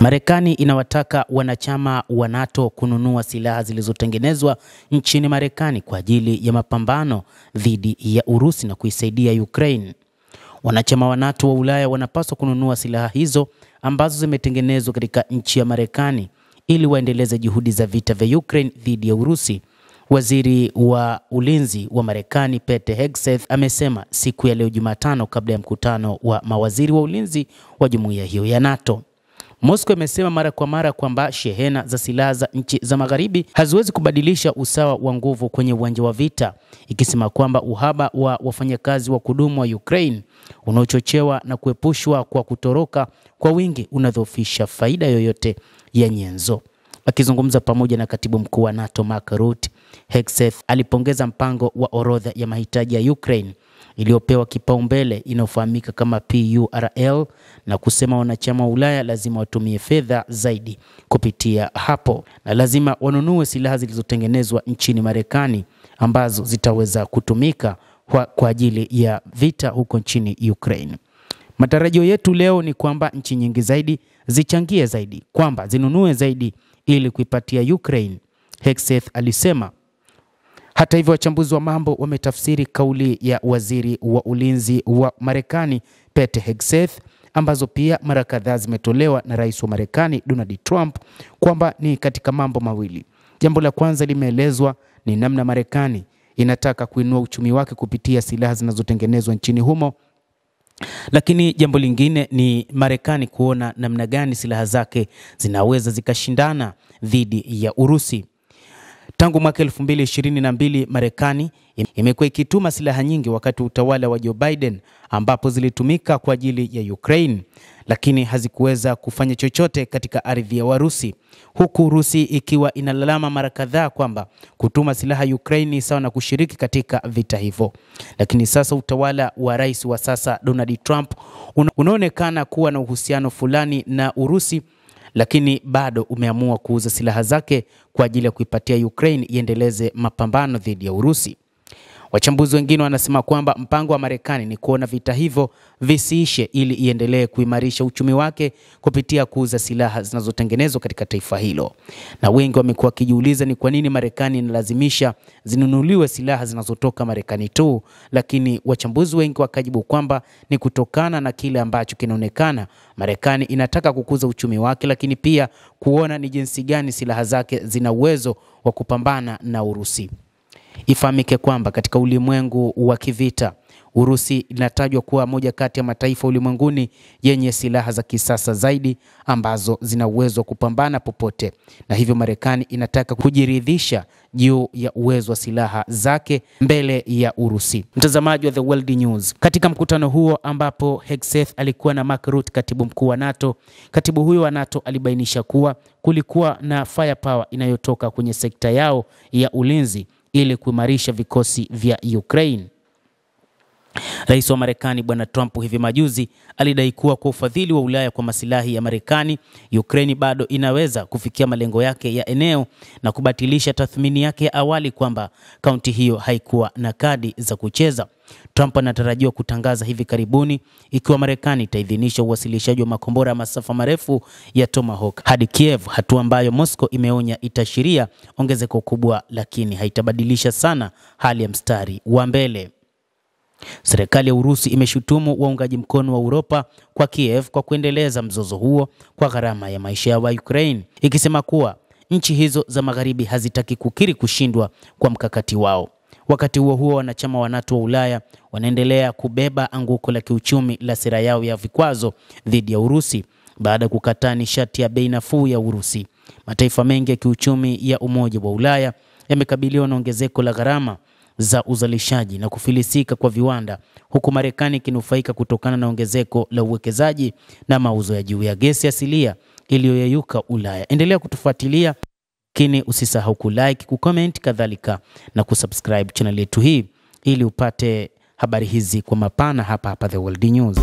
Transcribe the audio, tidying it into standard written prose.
Marekani inawataka wanachama wa NATO kununua silaha zilizotengenezwa nchini Marekani kwa ajili ya mapambano dhidi ya Urusi na kuisaidia Ukraine. Wanachama wa NATO wa Ulaya wanapaswa kununua silaha hizo ambazo zimetengenezwa katika nchi ya Marekani ili waendeleze juhudi za vita vya Ukraine dhidi ya Urusi. Waziri wa ulinzi wa Marekani Pete Hegseth amesema siku ya leo Jumatano kabla ya mkutano wa mawaziri wa ulinzi wa jumuiya hiyo ya NATO. Moscow imesema mara kwa mara kwamba shehena za silaha za nchi za magharibi haziwezi kubadilisha usawa wa nguvu kwenye uwanja wa vita, ikisema kwamba uhaba wa wafanyakazi wa kudumu wa Ukraine unaochochewa na kuepushwa kwa kutoroka kwa wingi unadhoofisha faida yoyote ya nyenzo. Akizungumza pamoja na katibu mkuu wa NATO Mark Rutte, Hegseth alipongeza mpango wa orodha ya mahitaji ya Ukraine iliyopewa kipaumbele inayofahamika kama PURL na kusema wanachama wa Ulaya lazima watumie fedha zaidi kupitia hapo na lazima wanunue silaha zilizotengenezwa nchini Marekani ambazo zitaweza kutumika kwa ajili ya vita huko nchini Ukraine. Matarajio yetu leo ni kwamba nchi nyingi zaidi zichangie zaidi, kwamba zinunue zaidi ili kuipatia Ukraine, Hegseth alisema. Hata hivyo, wachambuzi wa mambo wametafsiri kauli ya waziri wa ulinzi wa Marekani Pete Hegseth, ambazo pia mara kadhaa zimetolewa na rais wa Marekani Donald Trump, kwamba ni katika mambo mawili. Jambo la kwanza limeelezwa ni namna Marekani inataka kuinua uchumi wake kupitia silaha zinazotengenezwa nchini humo. Lakini jambo lingine ni Marekani kuona namna gani silaha zake zinaweza zikashindana dhidi ya Urusi. Tangu mwaka 2022 Marekani imekuwa ikituma silaha nyingi wakati wa utawala wa Joe Biden, ambapo zilitumika kwa ajili ya Ukraine, lakini hazikuweza kufanya chochote katika ardhi ya Warusi, huku Urusi ikiwa inalalama mara kadhaa kwamba kutuma silaha Ukraine ni sawa na kushiriki katika vita hivyo. Lakini sasa utawala wa rais wa sasa Donald Trump unaonekana kuwa na uhusiano fulani na Urusi, lakini bado umeamua kuuza silaha zake kwa ajili ya kuipatia Ukraine iendeleze mapambano dhidi ya Urusi. Wachambuzi wengine wanasema kwamba mpango wa Marekani ni kuona vita hivyo visiishe ili iendelee kuimarisha uchumi wake kupitia kuuza silaha zinazotengenezwa katika taifa hilo. Na wengi wamekuwa wakijiuliza ni kwa nini Marekani inalazimisha zinunuliwe silaha zinazotoka Marekani tu, lakini wachambuzi wengi wakajibu kwamba ni kutokana na kile ambacho kinaonekana Marekani inataka kukuza uchumi wake, lakini pia kuona ni jinsi gani silaha zake zina uwezo wa kupambana na Urusi. Ifahamike kwamba katika ulimwengu wa kivita, Urusi inatajwa kuwa moja kati ya mataifa ulimwenguni yenye silaha za kisasa zaidi ambazo zina uwezo wa kupambana popote, na hivyo Marekani inataka kujiridhisha juu ya uwezo wa silaha zake mbele ya Urusi. Mtazamaji wa The World News, katika mkutano huo ambapo Hegseth alikuwa na Mark Rutte, katibu mkuu wa NATO, katibu huyo wa NATO alibainisha kuwa kulikuwa na firepower inayotoka kwenye sekta yao ya ulinzi ili kuimarisha vikosi vya Ukraine. Rais wa Marekani Bwana Trump hivi majuzi alidai kuwa kwa ufadhili wa Ulaya kwa masilahi ya Marekani, Ukraine bado inaweza kufikia malengo yake ya eneo na kubatilisha tathmini yake ya awali kwamba kaunti hiyo haikuwa na kadi za kucheza. Trump anatarajiwa kutangaza hivi karibuni ikiwa Marekani itaidhinisha uwasilishaji wa makombora ya masafa marefu ya Tomahawk hadi Kiev, hatua ambayo Moscow imeonya itashiria ongezeko kubwa, lakini haitabadilisha sana hali ya mstari wa mbele. Serikali ya Urusi imeshutumu waungaji mkono wa Europa kwa Kiev kwa kuendeleza mzozo huo kwa gharama ya maisha ya Ukraine, ikisema kuwa nchi hizo za magharibi hazitaki kukiri kushindwa kwa mkakati wao. Wakati huo huo, wanachama wa NATO wa Ulaya wanaendelea kubeba anguko la kiuchumi la sera yao ya vikwazo dhidi ya Urusi baada ya kukataa nishati ya bei nafuu ya Urusi. Mataifa mengi ya kiuchumi ya Umoja wa Ulaya yamekabiliwa na ongezeko la gharama za uzalishaji na kufilisika kwa viwanda, huku Marekani ikinufaika kutokana na ongezeko la uwekezaji na mauzo ya juu ya gesi asilia iliyoyeyuka Ulaya. Endelea kutufuatilia, lakini usisahau kulike, kucomment kadhalika na kusubscribe channel yetu hii ili upate habari hizi kwa mapana hapa The World News.